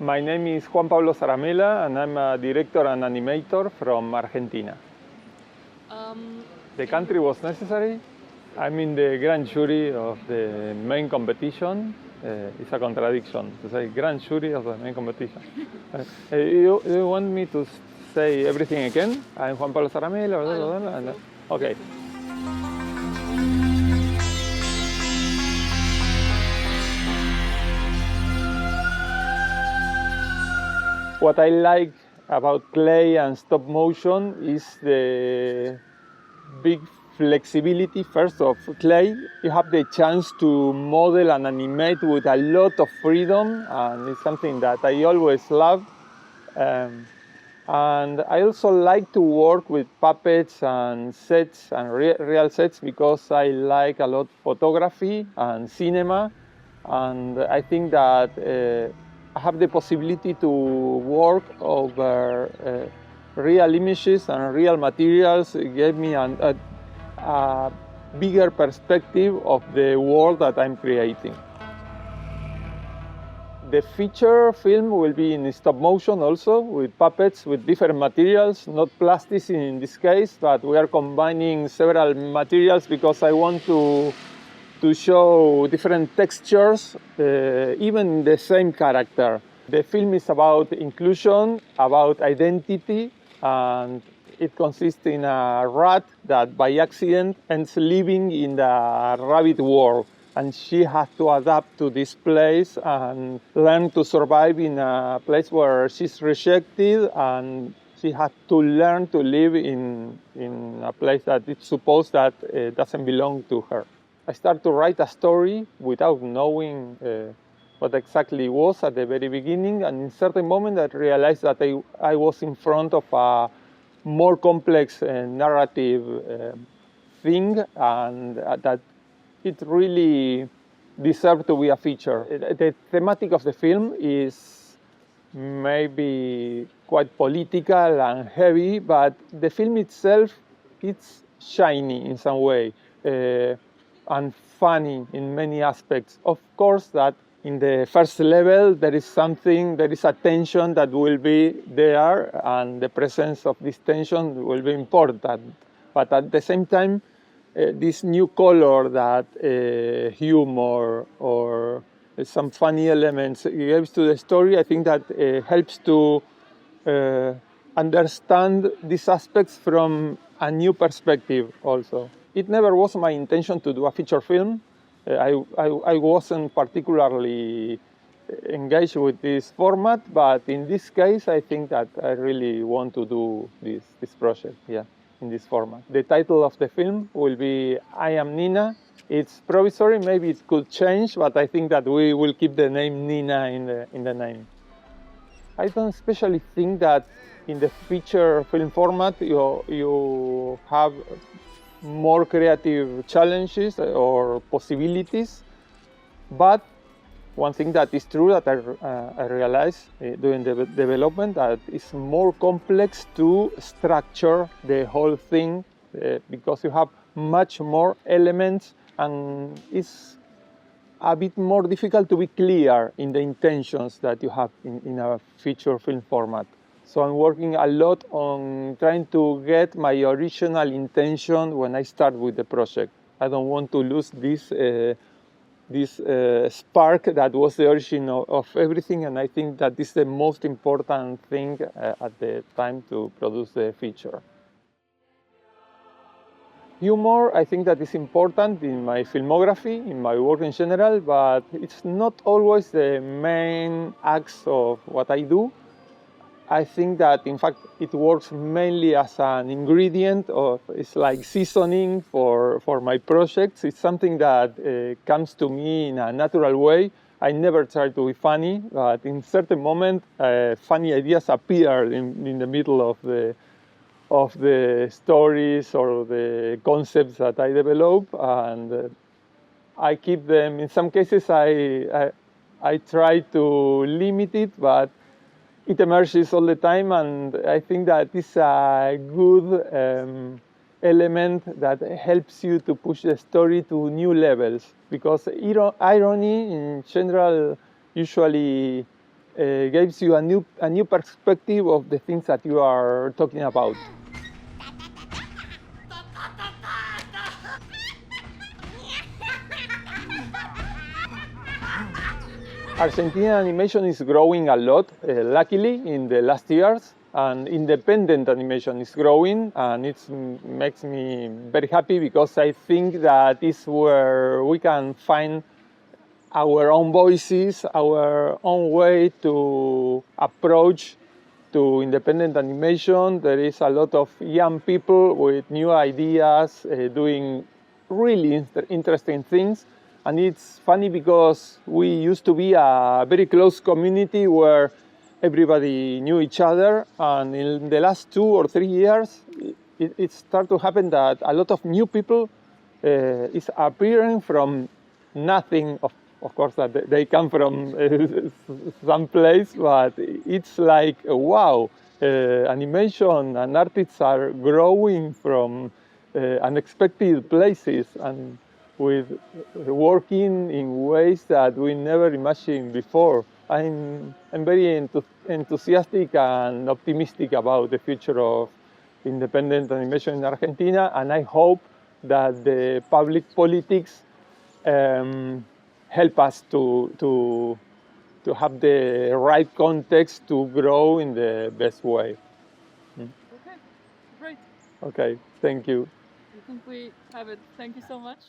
My name is Juan Pablo Zaramella, and I'm a director and animator from Argentina. The country was necessary. I'm in the grand jury of the main competition. It's a contradiction to say grand jury of the main competition. You want me to say everything again? I'm Juan Pablo Zaramella. Okay. What I like about clay and stop motion is the big flexibility first of clay. You have the chance to model and animate with a lot of freedom, and it's something that I always love. And I also like to work with puppets and sets and real sets because I like a lot photography and cinema, and I think that I have the possibility to work over real images and real materials. It gave me a bigger perspective of the world that I'm creating. The feature film will be in stop motion also, with puppets, with different materials, not plastics in this case, but we are combining several materials because I want to show different textures, even in the same character. The film is about inclusion, about identity, and it consists in a rat that by accident ends living in the rabbit world. And she has to adapt to this place and learn to survive in a place where she's rejected, and she has to learn to live in a place that it's supposed that doesn't belong to her. I started to write a story without knowing what exactly it was at the very beginning, and in a certain moment I realized that I was in front of a more complex narrative thing, and that it really deserved to be a feature. The thematic of the film is maybe quite political and heavy, but the film itself, it's shiny in some way. And funny in many aspects. Of course, that in the first level there is a tension that will be there, and the presence of this tension will be important. But at the same time, this new color that humor or some funny elements gives to the story, I think that helps to understand these aspects from a new perspective also. It never was my intention to do a feature film. I wasn't particularly engaged with this format, but in this case, I think that I really want to do this project, in this format. The title of the film will be I Am Nina. It's provisory, maybe it could change, but I think that we will keep the name Nina in the name. I don't especially think that in the feature film format you have more creative challenges or possibilities, but one thing that is true that I realized during the development, that it's more complex to structure the whole thing because you have much more elements, and it's a bit more difficult to be clear in the intentions that you have in a feature film format. So I'm working a lot on trying to get my original intention when I start with the project. I don't want to lose this spark that was the origin of everything, and I think that this is the most important thing at the time to produce the feature. Humor, I think that is important in my filmography, in my work in general, but it's not always the main axe of what I do. I think that, in fact, it works mainly as an ingredient, it's like seasoning for my projects. It's something that comes to me in a natural way. I never try to be funny, but in certain moment, funny ideas appear in the middle of the stories or the concepts that I develop, and I keep them. In some cases, I try to limit it, but it emerges all the time, and I think that is a good element that helps you to push the story to new levels, because irony in general usually gives you a new perspective of the things that you are talking about. Argentine animation is growing a lot, luckily, in the last years, and independent animation is growing, and it makes me very happy because I think that is where we can find our own voices, our own way to approach to independent animation. There is a lot of young people with new ideas, doing really interesting things. And it's funny because we used to be a very close community where everybody knew each other. And in the last 2 or 3 years, it started to happen that a lot of new people is appearing from nothing. Of course, that they come from some place, but it's like, wow, animation and artists are growing from unexpected places and with working in ways that we never imagined before. I'm very enthusiastic and optimistic about the future of independent animation in Argentina, and I hope that the public politics help us to have the right context to grow in the best way. Okay, great. Okay, thank you. I think we have it. Thank you so much.